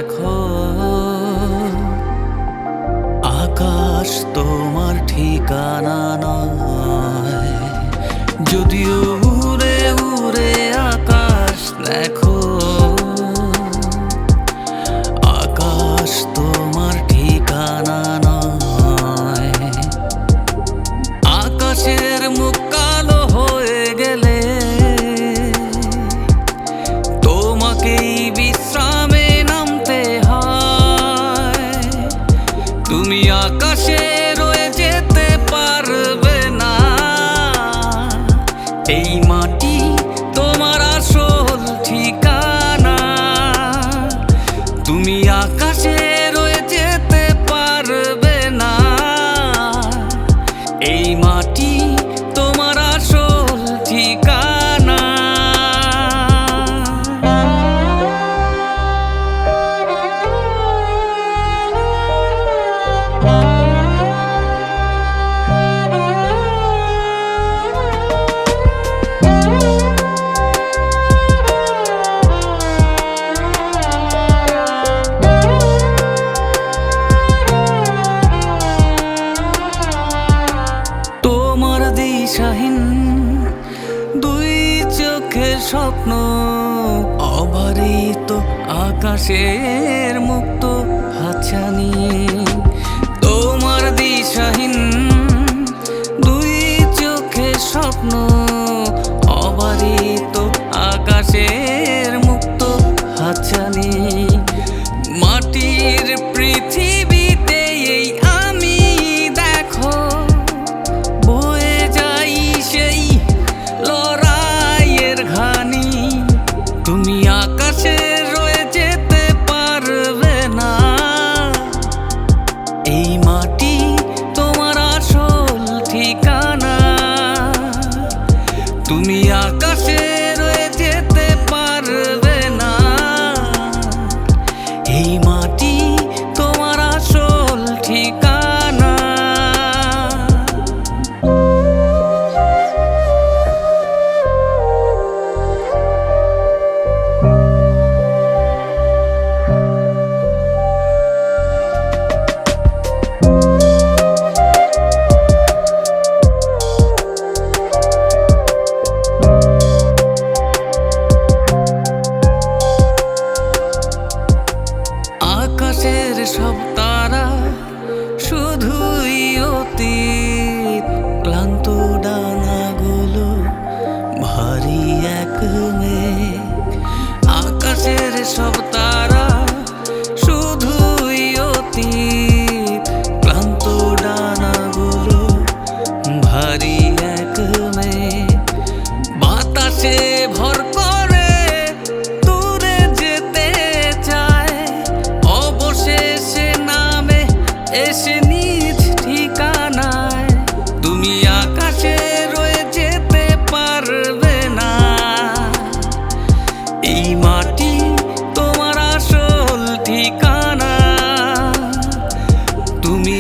দেখো, আকাশ তোমার ঠিকানা নয়। যদিও উড়ে উড়ে আকাশ দেখো, আকাশ তোমার ঠিকানা নয়। আকাশের মুখ কালো হয়ে গেলে তোমাকেই বিশ্রামে নামতে হয়। তুমি আকাশে রয়ে যেতে পারবে না, এই মাটি তোমার আসল ঠিকানা। তুমি আকাশে রয়ে যেতে পারবে না, এই মাটি তোমার আসল ঠিকানা। তোমার দিশাহীন দুই চোখের স্বপ্ন, অবারিত আকাশের মুক্ত হাতছানি। তোমার দিশাহীন দুই চোখের স্বপ্ন, অবারিত আকাশের মুক্ত হাতছানি। মাটির পৃথিবীতে এই আমি দেখো, বয়ে যাই সেই লড়াইয়ের ঘানি। তুমি আকাশে রয়ে যেতে পারবে না, এই মাটি তোমার আসল ঠিকানা। তুমি আকাশে রয়ে যেতে পারবে না, এই মাটি তোমার আসল ঠিকানা। আকাশের সব তারা শুধুই অতীত, ক্লান্ত ডানাগুলো ভারী এক মেঘ। আকাশের সব তারা শুধুই অতীত, ক্লান্ত ডানাগুলো ভারী এক মেঘ। বাতাসে ভর করে দূরে যেতে চায়, অবশেষে নামে এসে নিজ ঠিকানায়। তুমি আকাশে রয়ে যেতে পারবে না, এই মাটি তোমার আসল ঠিকানা। তুমি